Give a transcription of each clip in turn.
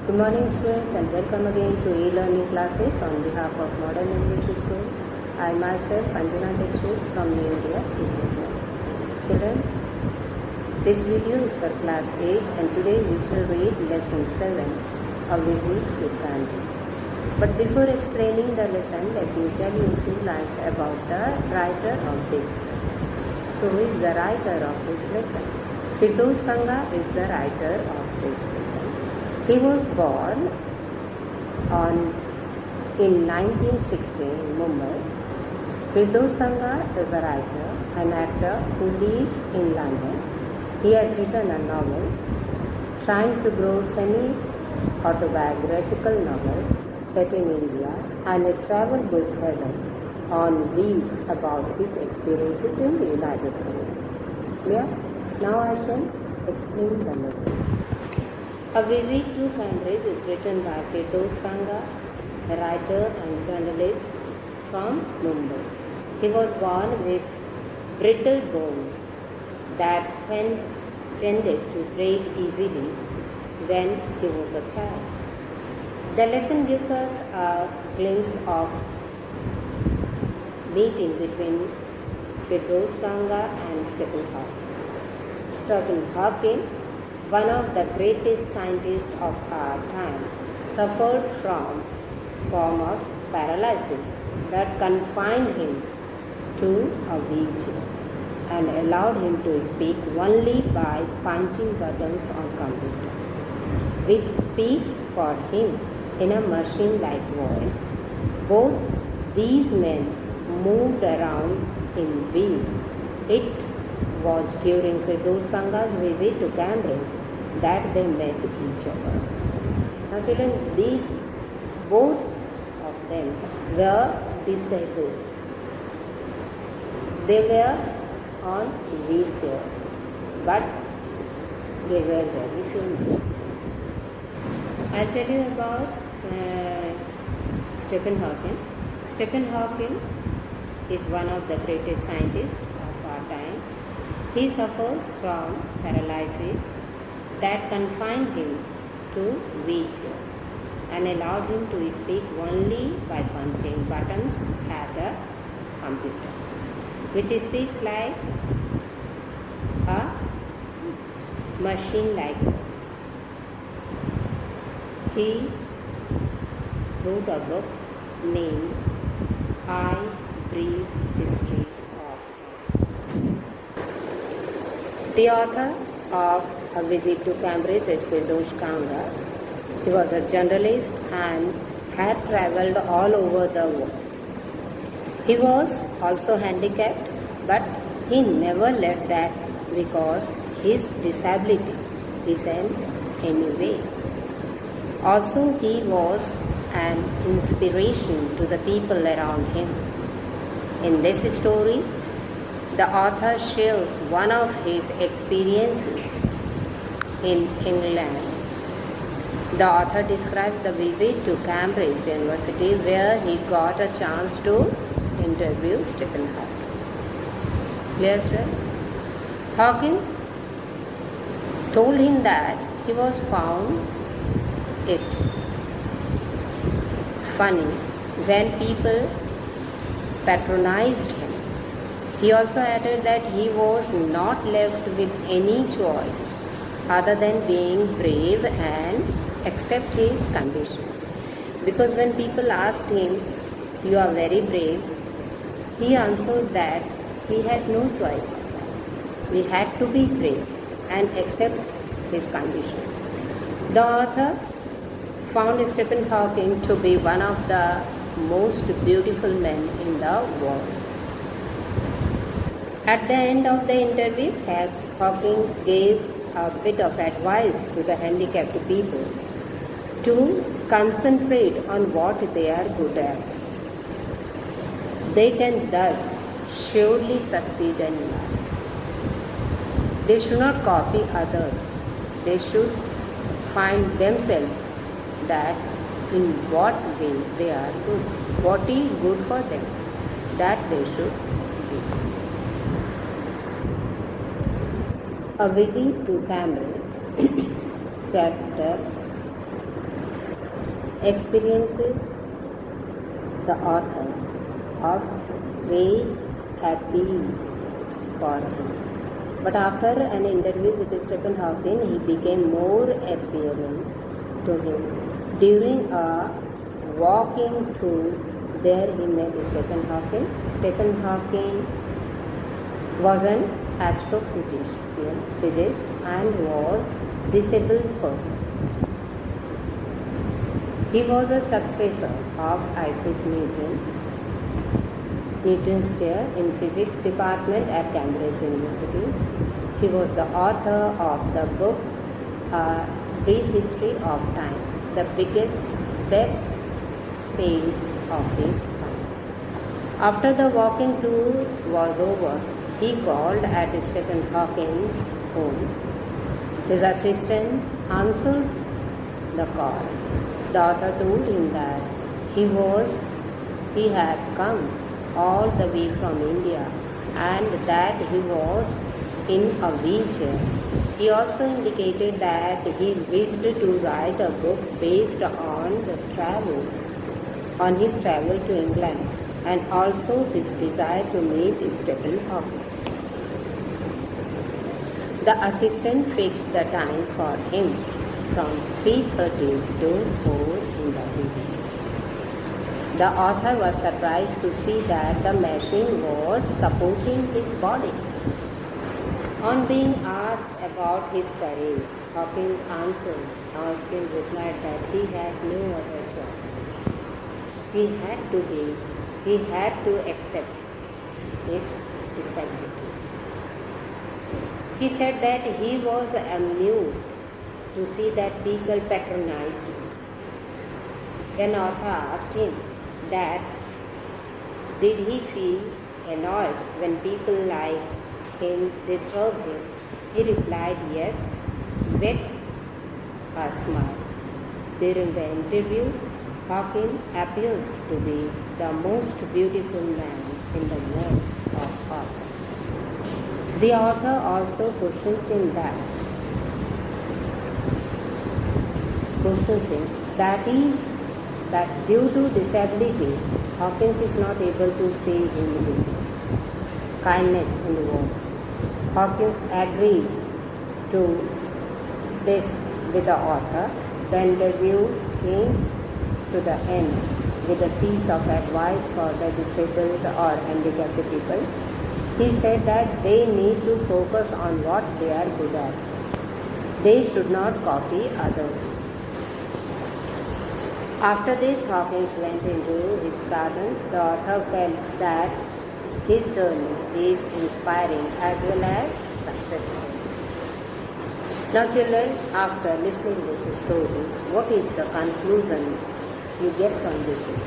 Good morning students and welcome again to e-learning classes on behalf of Modern English School. I myself Anjana Dixit from New India Senior. Children, this video is for class 8 and today we shall read lesson 7, A Visit to Cambridge. But before explaining the lesson, let me tell you a few lines about the writer of this lesson. So who is the writer of this lesson? Firdaus Kanga is the writer of this lesson. He was born in 1960 in Mumbai. Firdaus Kanga is a writer, an actor who lives in London. He has written a novel, Trying to Grow semi-autobiographical novel set in India, and a travel book Heaven on Wheels about his experiences in the United Kingdom. Clear? Now I shall explain the lesson. A Visit to Cambridge is written by Firdaus Kanga, a writer and journalist from Mumbai. He was born with brittle bones that tended to break easily when he was a child. The lesson gives us a glimpse of meeting between Firdaus Kanga and Stephen Hawking. Stephen Hawking, one of the greatest scientists of our time, suffered from a form of paralysis that confined him to a wheelchair and allowed him to speak only by punching buttons on computer, which speaks for him in a machine-like voice. Both these men moved around in wheel. It was during Firdaus Kanga's visit to Cambridge that they met each other. Now children, both of them were disabled. They were on wheelchair, but they were very famous. I'll tell you about Stephen Hawking. Stephen Hawking is one of the greatest scientists of our time. He suffers from paralysis that confined him to wheelchair and allowed him to speak only by punching buttons at a computer, which speaks like a machine-like voice. He wrote a book named I Brief History of Time. The author of A Visit to Cambridge is Firdaus Kanga. He was a journalist and had travelled all over the world. He was also handicapped, but he never let that because his disability isn't any way. Also, he was an inspiration to the people around him. In this story, the author shares one of his experiences in England. The author describes the visit to Cambridge University where he got a chance to interview Stephen Hawking. Clear, right? Hawking told him that he was found it funny when people patronized him. He also added that he was not left with any choice other than being brave and accept his condition. Because when people asked him, "You are very brave," he answered that he had no choice. He had to be brave and accept his condition. The author found Stephen Hawking to be one of the most beautiful men in the world. At the end of the interview, Hawking gave a bit of advice to the handicapped people to concentrate on what they are good at. They can thus surely succeed in life. They should not copy others. They should find themselves that in what way they are good, what is good for them, that they should do. A Visit to Cambridge, Chapter experiences the author of great appeal for him. But after an interview with Stephen Hawking, he became more appealing to him. During a walking tour, there he met Stephen Hawking. Stephen Hawking was an astrophysicist and was disabled person. He was a successor of Isaac Newton's chair in physics department at Cambridge University. He was the author of the book A Brief History of Time, the biggest best sales of his time. After the walking tour was over, he called at Stephen Hawking's home. His assistant answered the call. The author told him that he had come all the way from India and that he was in a wheelchair. He also indicated that he wished to write a book based on his travel to England and also his desire to meet Stephen Hawking. The assistant fixed the time for him from 3:30 to 4 in the evening. The author was surprised to see that the machine was supporting his body. On being asked about his careers, Hawking replied that he had no other choice. He had to accept his disability. He said that he was amused to see that people patronized him. When author asked him that did he feel annoyed when people like him disturbed him, he replied yes with a smile. During the interview, Hawking appears to be the most beautiful man in the world of art. The author also questions him that due to disability, Hawkins is not able to see humility, kindness in the world. Hawkins agrees to this with the author. The interview came to the end with a piece of advice for the disabled or handicapped people. He said that they need to focus on what they are good at. They should not copy others. After this, Hawkins went into his garden. The author felt that his journey is inspiring as well as successful. Now children, after listening to this story, what is the conclusion you get from this story?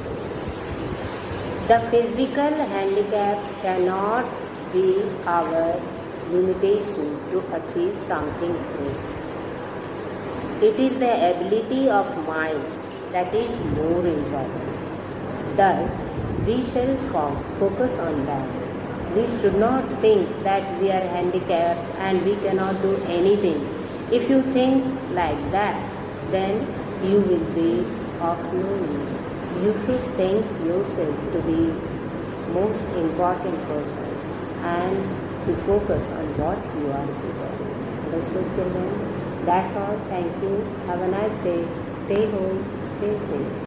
The physical handicap cannot be our limitation to achieve something great. It is the ability of mind that is more important. Thus, we shall focus on that. We should not think that we are handicapped and we cannot do anything. If you think like that, then you will be of no use. You should think yourself to be most important person and to focus on what you are good at. Understood, children? That's all. Thank you. Have a nice day. Stay home. Stay safe.